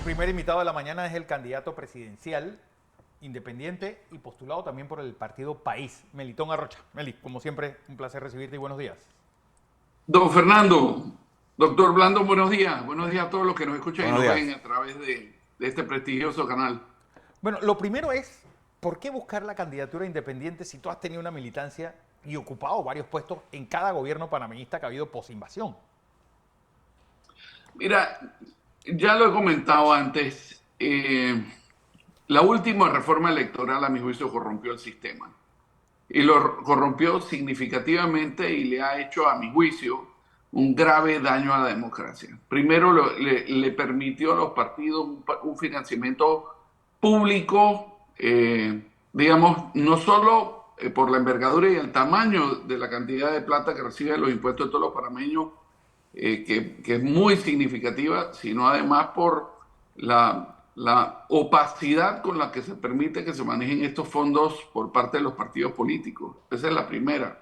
primer invitado de la mañana es el candidato presidencial independiente y postulado también por el partido País, Melitón Arrocha. Meli, como siempre, un placer recibirte y buenos días. Don Fernando, doctor Blando, buenos días. Buenos días a todos los que nos escuchan y Buenos nos días. ven a través de este prestigioso canal. Bueno, lo primero es, ¿por qué buscar la candidatura independiente si tú has tenido una militancia y ocupado varios puestos en cada gobierno panameñista que ha habido posinvasión? Mira, ya lo he comentado antes, la última reforma electoral a mi juicio corrompió el sistema y lo corrompió significativamente y le ha hecho a mi juicio un grave daño a la democracia. Primero le permitió a los partidos un financiamiento público, digamos, no solo por la envergadura y el tamaño de la cantidad de plata que reciben los impuestos de todos los panameños, que es muy significativa, sino además por la opacidad con la que se permite que se manejen estos fondos por parte de los partidos políticos. Esa es la primera.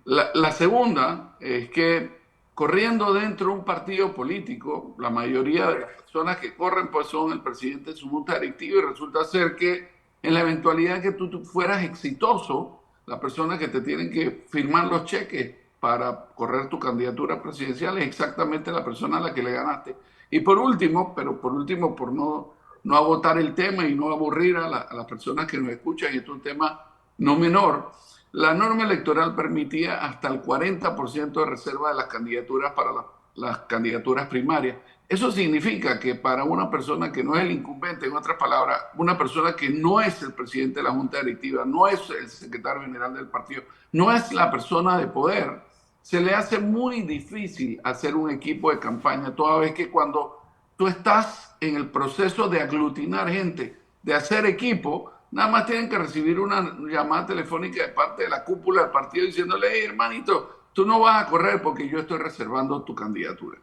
La segunda es que corriendo dentro de un partido político, la mayoría de las personas que corren pues son el presidente de su junta directiva y resulta ser que en la eventualidad que tú fueras exitoso, la persona que te tienen que firmar los cheques para correr tu candidatura presidencial es exactamente la persona a la que le ganaste. Y por último, pero por último, por no agotar el tema y no aburrir a las personas que nos escuchan, y esto es un tema no menor, la norma electoral permitía hasta el 40% de reserva de las candidaturas para las candidaturas primarias. Eso significa que para una persona que no es el incumbente, en otras palabras, una persona que no es el presidente de la Junta Directiva, no es el secretario general del partido, no es la persona de poder, se le hace muy difícil hacer un equipo de campaña, toda vez que cuando tú estás en el proceso de aglutinar gente, de hacer equipo, nada más tienen que recibir una llamada telefónica de parte de la cúpula del partido diciéndole: hey, hermanito, tú no vas a correr porque yo estoy reservando tu candidatura.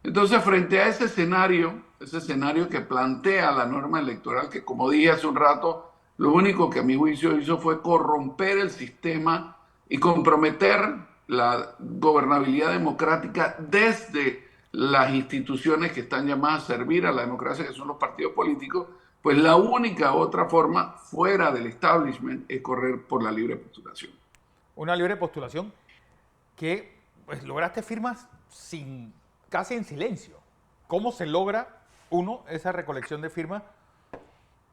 Entonces, frente a ese escenario que plantea la norma electoral, que como dije hace un rato, lo único que a mi juicio hizo fue corromper el sistema y comprometer la gobernabilidad democrática desde las instituciones que están llamadas a servir a la democracia, que son los partidos políticos, pues la única otra forma fuera del establishment es correr por la libre postulación. Una libre postulación que pues, lograste firmas casi en silencio. ¿Cómo se logra, uno, esa recolección de firmas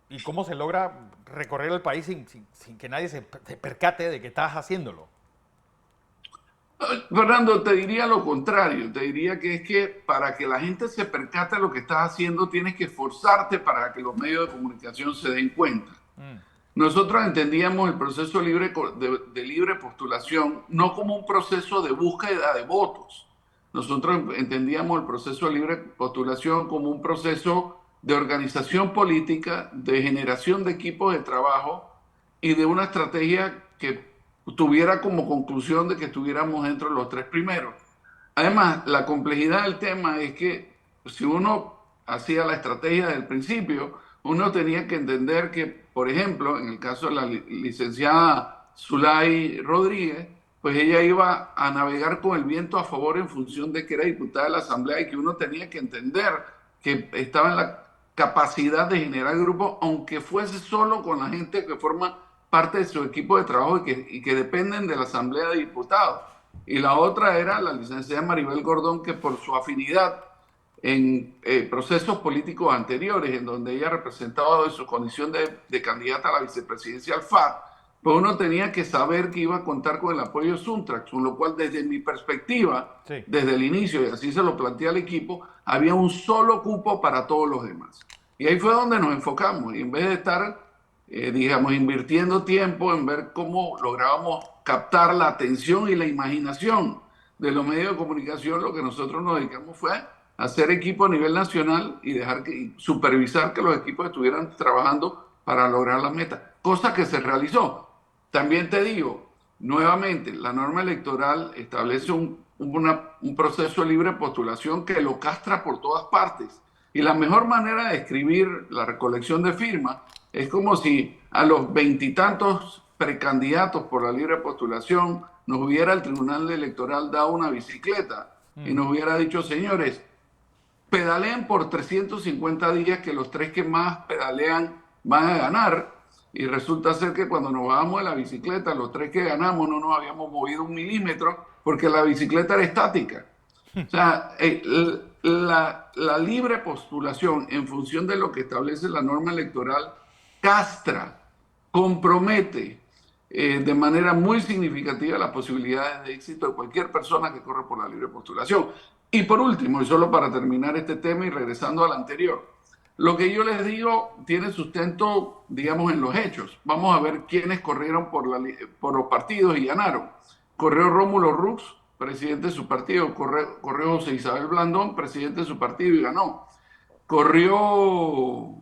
y cómo se logra recorrer el país sin que nadie se percate de que estás haciéndolo? Fernando, te diría lo contrario, te diría que es que para que la gente se percate de lo que estás haciendo, tienes que esforzarte para que los medios de comunicación se den cuenta. Nosotros entendíamos el proceso de libre postulación no como un proceso de búsqueda de votos. Nosotros entendíamos el proceso de libre postulación como un proceso de organización política, de generación de equipos de trabajo y de una estrategia que tuviera como conclusión de que estuviéramos dentro de los tres primeros. Además, la complejidad del tema es que si uno hacía la estrategia del principio, uno tenía que entender que, por ejemplo, en el caso de la licenciada Zulay Rodríguez, pues ella iba a navegar con el viento a favor en función de que era diputada de la Asamblea y que uno tenía que entender que estaba en la capacidad de generar grupos, aunque fuese solo con la gente que forma parte de su equipo de trabajo y que dependen de la Asamblea de Diputados. Y la otra era la licenciada Maribel Gordón, que por su afinidad en procesos políticos anteriores, en donde ella representaba en su condición de candidata a la vicepresidencia al FAR, pues uno tenía que saber que iba a contar con el apoyo de Suntrax, con lo cual desde mi perspectiva, Sí. desde el inicio, y así se lo planteé al equipo, había un solo cupo para todos los demás. Y ahí fue donde nos enfocamos, y en vez de estar, digamos, invirtiendo tiempo en ver cómo lográbamos captar la atención y la imaginación de los medios de comunicación, lo que nosotros nos dedicamos fue hacer equipo a nivel nacional y y supervisar que los equipos estuvieran trabajando para lograr las metas, cosa que se realizó. También te digo, nuevamente, la norma electoral establece un proceso de libre postulación que lo castra por todas partes. Y la mejor manera de escribir la recolección de firmas es como si a los veintitantos precandidatos por la libre postulación nos hubiera el Tribunal Electoral dado una bicicleta y nos hubiera dicho: señores, pedalean por 350 días, que los tres que más pedalean van a ganar. Y resulta ser que cuando nos bajamos de la bicicleta, los tres que ganamos no nos habíamos movido 1 milímetro porque la bicicleta era estática. O sea, la libre postulación en función de lo que establece la norma electoral castra, compromete de manera muy significativa las posibilidades de éxito de cualquier persona que corre por la libre postulación. Y por último, y solo para terminar este tema y regresando al anterior, lo que yo les digo tiene sustento, digamos, en los hechos. Vamos a ver quiénes corrieron por los partidos y ganaron. Corrió Rómulo Rux, presidente de su partido. Corrió José Isabel Blandón, presidente de su partido, y ganó. Corrió,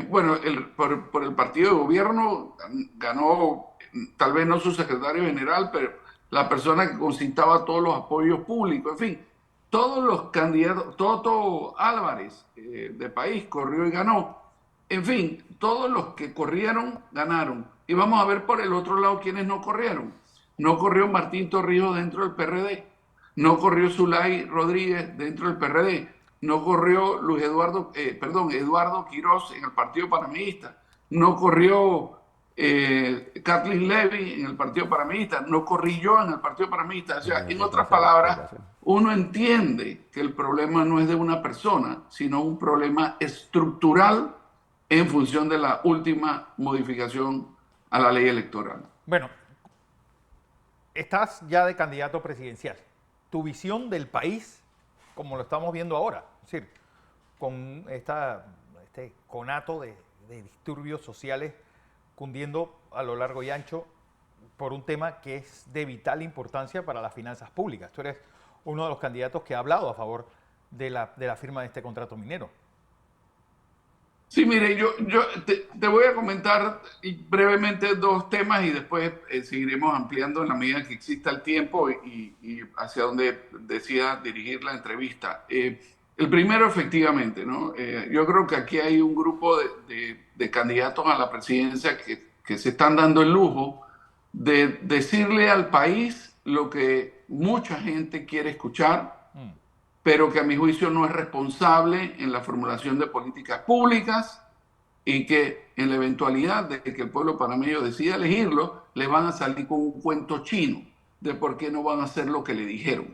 bueno, por el partido de gobierno ganó, tal vez no su secretario general, pero la persona que concitaba todos los apoyos públicos, en fin. Todos los candidatos, Toto Álvarez de País corrió y ganó. En fin, todos los que corrieron ganaron. Y vamos a ver por el otro lado quiénes no corrieron. No corrió Martín Torrijos dentro del PRD. No corrió Zulay Rodríguez dentro del PRD. No corrió Eduardo Quirós en el Partido Panameñista. No corrió Kathleen Levy en el Partido Panameñista. No corrí yo en el Partido Panameñista. O sea, en otras palabras, uno entiende que el problema no es de una persona, sino un problema estructural en función de la última modificación a la ley electoral. Bueno, estás ya de candidato presidencial. Tu visión del país, como lo estamos viendo ahora, es decir, con este conato de disturbios sociales cundiendo a lo largo y ancho por un tema que es de vital importancia para las finanzas públicas. Tú eres uno de los candidatos que ha hablado a favor de la firma de este contrato minero. Sí, mire, yo te voy a comentar brevemente dos temas y después seguiremos ampliando en la medida que exista el tiempo y hacia donde decida dirigir la entrevista. El primero, efectivamente, ¿no? Yo creo que aquí hay un grupo de candidatos a la presidencia que se están dando el lujo de decirle al país lo que mucha gente quiere escuchar, pero que a mi juicio no es responsable en la formulación de políticas públicas y que en la eventualidad de que el pueblo panameño decida elegirlo, le van a salir con un cuento chino de por qué no van a hacer lo que le dijeron.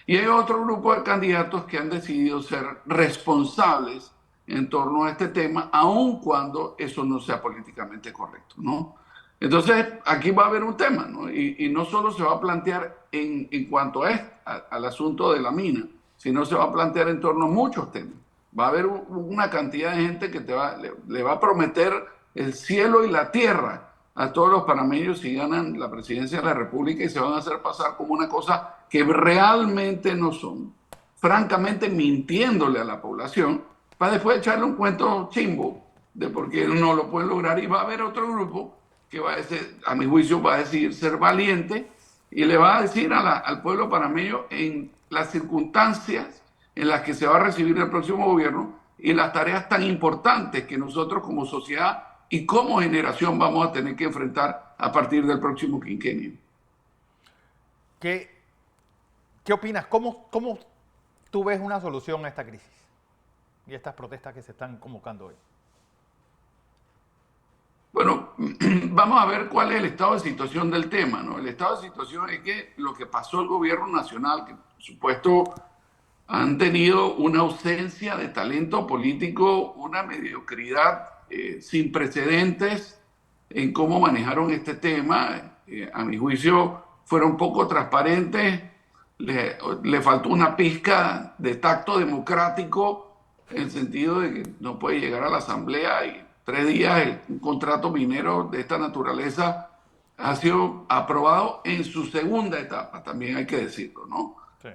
Y hay otro grupo de candidatos que han decidido ser responsables en torno a este tema, aun cuando eso no sea políticamente correcto, ¿no? Entonces, aquí va a haber un tema, ¿no? Y no solo se va a plantear en cuanto al asunto de la mina, sino se va a plantear en torno a muchos temas. Va a haber una cantidad de gente que le va a prometer el cielo y la tierra a todos los panameños si ganan la presidencia de la República y se van a hacer pasar como una cosa que realmente no son, francamente mintiéndole a la población, para después echarle un cuento chimbo de por qué no lo pueden lograr. Y va a haber otro grupo que va a decir, a mi juicio va a decir ser valiente y le va a decir al pueblo panameño en las circunstancias en las que se va a recibir el próximo gobierno y las tareas tan importantes que nosotros como sociedad y como generación vamos a tener que enfrentar a partir del próximo quinquenio. ¿Qué opinas? ¿Cómo tú ves una solución a esta crisis y a estas protestas que se están convocando hoy? Bueno, vamos a ver cuál es el estado de situación del tema, ¿no? El estado de situación es que lo que pasó el gobierno nacional, que por supuesto han tenido una ausencia de talento político, una mediocridad sin precedentes en cómo manejaron este tema. A mi juicio fueron poco transparentes, le faltó una pizca de tacto democrático en el sentido de que no puede llegar a la asamblea y 3 días un contrato minero de esta naturaleza ha sido aprobado en su segunda etapa, también hay que decirlo, ¿no? Sí.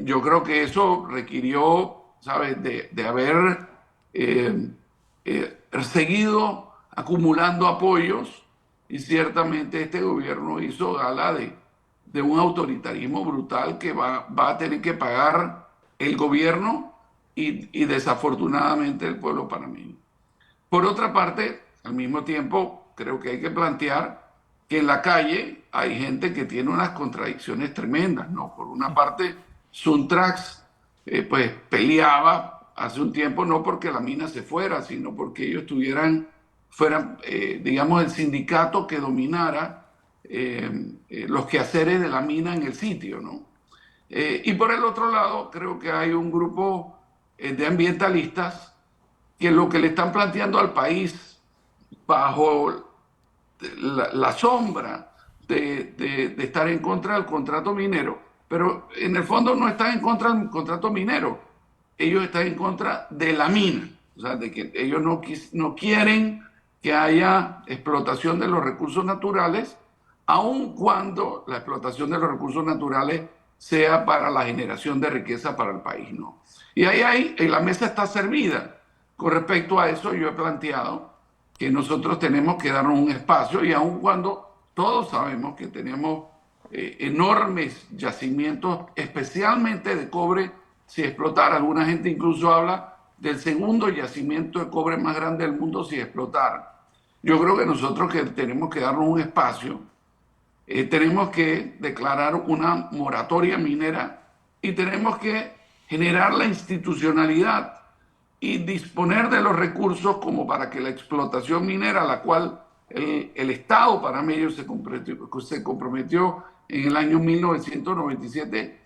Yo creo que eso requirió, ¿sabes?, de haber seguido acumulando apoyos y ciertamente este gobierno hizo gala de un autoritarismo brutal que va a tener que pagar el gobierno y desafortunadamente el pueblo panameño. Por otra parte, al mismo tiempo, creo que hay que plantear que en la calle hay gente que tiene unas contradicciones tremendas, ¿no? Por una parte, Suntrax pues peleaba hace un tiempo, no porque la mina se fuera, sino porque ellos fueran, digamos, el sindicato que dominara los quehaceres de la mina en el sitio, ¿no? Y por el otro lado, creo que hay un grupo de ambientalistas que lo que le están planteando al país bajo la sombra de estar en contra del contrato minero, pero en el fondo no están en contra del contrato minero, ellos están en contra de la mina, o sea, de que ellos no quieren que haya explotación de los recursos naturales, aun cuando la explotación de los recursos naturales sea para la generación de riqueza para el país, ¿no? Y la mesa está servida. Con respecto a eso, yo he planteado que nosotros tenemos que darnos un espacio y aun cuando todos sabemos que tenemos enormes yacimientos, especialmente de cobre, si explotara, alguna gente incluso habla del segundo yacimiento de cobre más grande del mundo si explotara. Yo creo que nosotros que tenemos que darnos un espacio, tenemos que declarar una moratoria minera y tenemos que generar la institucionalidad y disponer de los recursos como para que la explotación minera, a la cual el Estado panameño se comprometió en el año 1997,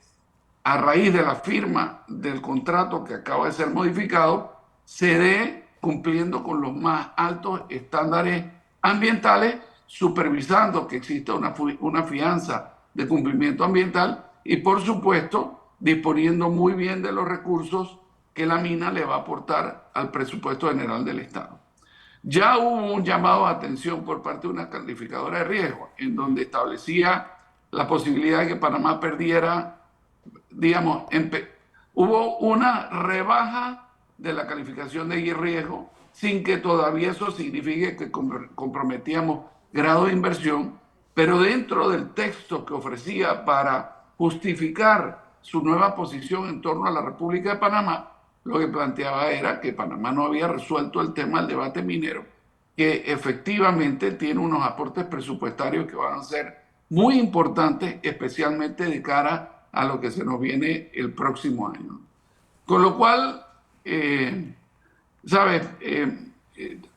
a raíz de la firma del contrato que acaba de ser modificado, se dé cumpliendo con los más altos estándares ambientales, supervisando que exista una fianza de cumplimiento ambiental y, por supuesto, disponiendo muy bien de los recursos que la mina le va a aportar al presupuesto general del Estado. Ya hubo un llamado a atención por parte de una calificadora de riesgo, en donde establecía la posibilidad de que Panamá perdiera, digamos, hubo una rebaja de la calificación de riesgo sin que todavía eso signifique que comprometíamos grado de inversión, pero dentro del texto que ofrecía para justificar su nueva posición en torno a la República de Panamá, lo que planteaba era que Panamá no había resuelto el tema del debate minero, que efectivamente tiene unos aportes presupuestarios que van a ser muy importantes, especialmente de cara a lo que se nos viene el próximo año. Con lo cual, ¿sabes?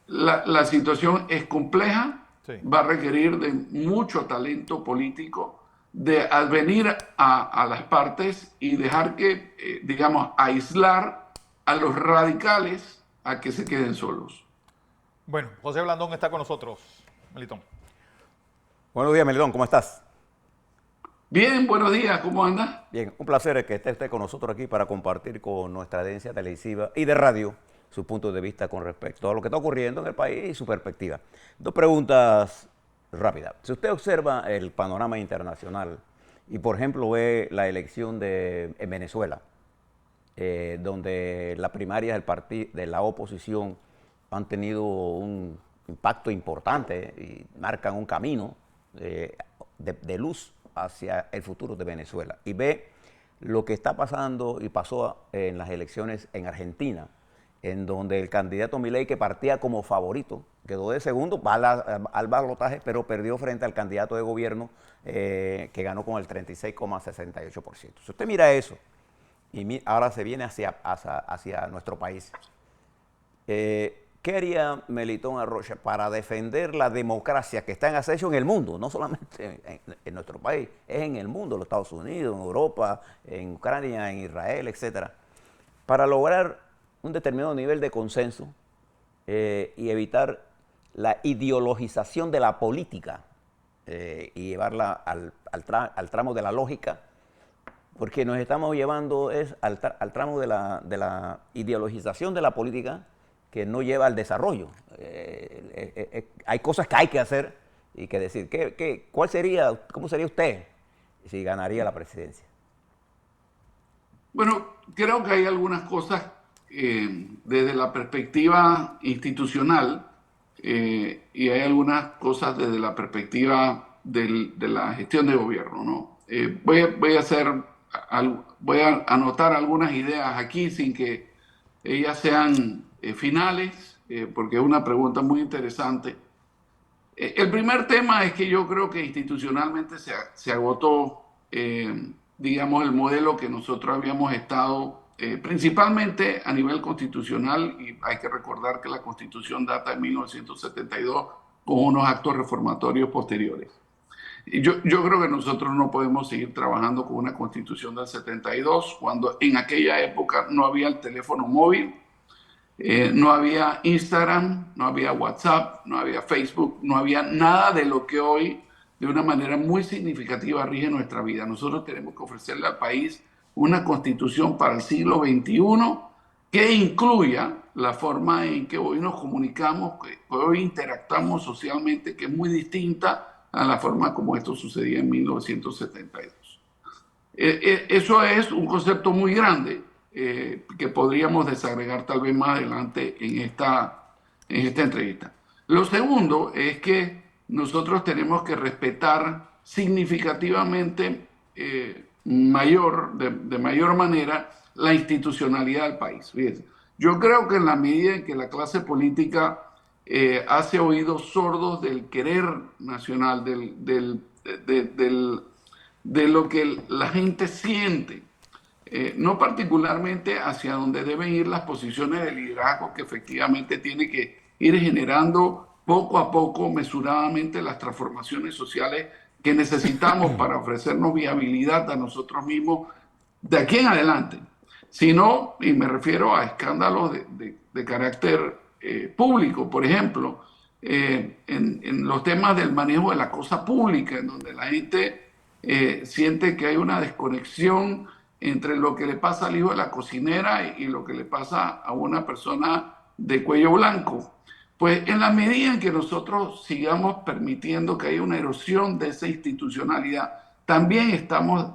La situación es compleja, sí. Va a requerir de mucho talento político, de advenir a las partes y dejar que, digamos, aislar a los radicales a que se queden solos. Bueno, José Blandón está con nosotros. Melitón. Buenos días, Melitón, ¿cómo estás? Bien, buenos días, ¿cómo andas? Bien, un placer que esté usted con nosotros aquí para compartir con nuestra audiencia televisiva y de radio sus puntos de vista con respecto a lo que está ocurriendo en el país y su perspectiva. Dos preguntas rápidas. Si usted observa el panorama internacional y, por ejemplo, ve la elección en Venezuela, donde las primarias de la oposición han tenido un impacto importante y marcan un camino de luz hacia el futuro de Venezuela. Y ve lo que está pasando y pasó en las elecciones en Argentina, en donde el candidato Milei, que partía como favorito, quedó de segundo al balotaje, pero perdió frente al candidato de gobierno que ganó con el 36,68%. Si usted mira eso, y ahora se viene hacia nuestro país, ¿qué haría Melitón Arrocha para defender la democracia que está en acecho en el mundo? No solamente en nuestro país, es en el mundo, en los Estados Unidos, en Europa, en Ucrania, en Israel, etcétera, para lograr un determinado nivel de consenso y evitar la ideologización de la política y llevarla al tramo de la lógica, porque nos estamos llevando al tramo de la ideologización de la política que no lleva al desarrollo. Hay cosas que hay que hacer y que decir. ¿Cómo sería usted si ganaría la presidencia? Bueno, creo que hay algunas cosas desde la perspectiva institucional y hay algunas cosas desde la perspectiva de la gestión de gobierno, ¿no? Voy a anotar algunas ideas aquí sin que ellas sean finales, porque es una pregunta muy interesante. El primer tema es que yo creo que institucionalmente se agotó, digamos, el modelo que nosotros habíamos estado principalmente a nivel constitucional, y hay que recordar que la Constitución data de 1972 con unos actos reformatorios posteriores. Yo creo que nosotros no podemos seguir trabajando con una Constitución del 72 cuando en aquella época no había el teléfono móvil, no había Instagram, no había WhatsApp, no había Facebook, no había nada de lo que hoy de una manera muy significativa rige nuestra vida. Nosotros tenemos que ofrecerle al país una constitución para el siglo XXI que incluya la forma en que hoy nos comunicamos, que hoy interactuamos socialmente, que es muy distinta a la forma como esto sucedía en 1972. Eso es un concepto muy grande que podríamos desagregar tal vez más adelante en esta entrevista. Lo segundo es que nosotros tenemos que respetar significativamente de mayor manera la institucionalidad del país. Fíjense, yo creo que en la medida en que la clase política hace oídos sordos del querer nacional, de lo que la gente siente, no particularmente hacia donde deben ir las posiciones de liderazgo que efectivamente tiene que ir generando poco a poco, mesuradamente, las transformaciones sociales que necesitamos para ofrecernos viabilidad a nosotros mismos de aquí en adelante. Sino, y me refiero a escándalos de carácter público, por ejemplo, en los temas del manejo de la cosa pública, en donde la gente siente que hay una desconexión entre lo que le pasa al hijo de la cocinera y lo que le pasa a una persona de cuello blanco. Pues en la medida en que nosotros sigamos permitiendo que haya una erosión de esa institucionalidad, también estamos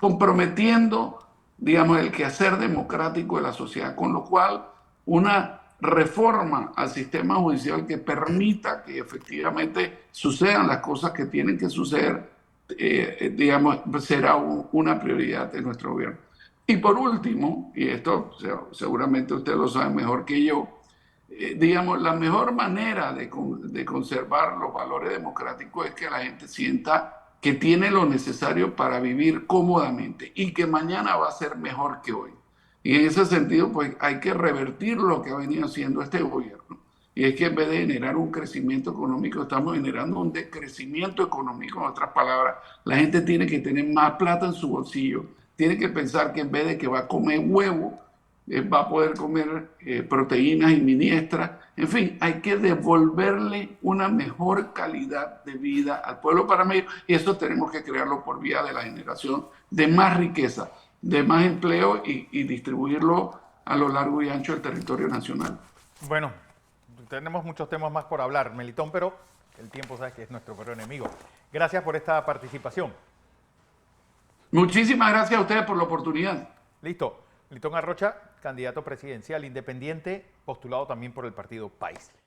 comprometiendo, digamos, el quehacer democrático de la sociedad, con lo cual una reforma al sistema judicial que permita que efectivamente sucedan las cosas que tienen que suceder, digamos, será una prioridad de nuestro gobierno. Y por último, y esto seguramente usted lo sabe mejor que yo, digamos, la mejor manera de conservar los valores democráticos es que la gente sienta que tiene lo necesario para vivir cómodamente y que mañana va a ser mejor que hoy. Y en ese sentido, pues hay que revertir lo que ha venido haciendo este gobierno. Y es que en vez de generar un crecimiento económico, estamos generando un decrecimiento económico. En otras palabras, la gente tiene que tener más plata en su bolsillo. Tiene que pensar que en vez de que va a comer huevo, va a poder comer proteínas y miniestras. En fin, hay que devolverle una mejor calidad de vida al pueblo panameño y eso tenemos que crearlo por vía de la generación de más riqueza, de más empleo y distribuirlo a lo largo y ancho del territorio nacional. Bueno, tenemos muchos temas más por hablar, Melitón, pero el tiempo sabe que es nuestro peor enemigo. Gracias por esta participación. Muchísimas gracias a ustedes por la oportunidad. Listo. Melitón Arrocha, candidato presidencial independiente, postulado también por el partido País.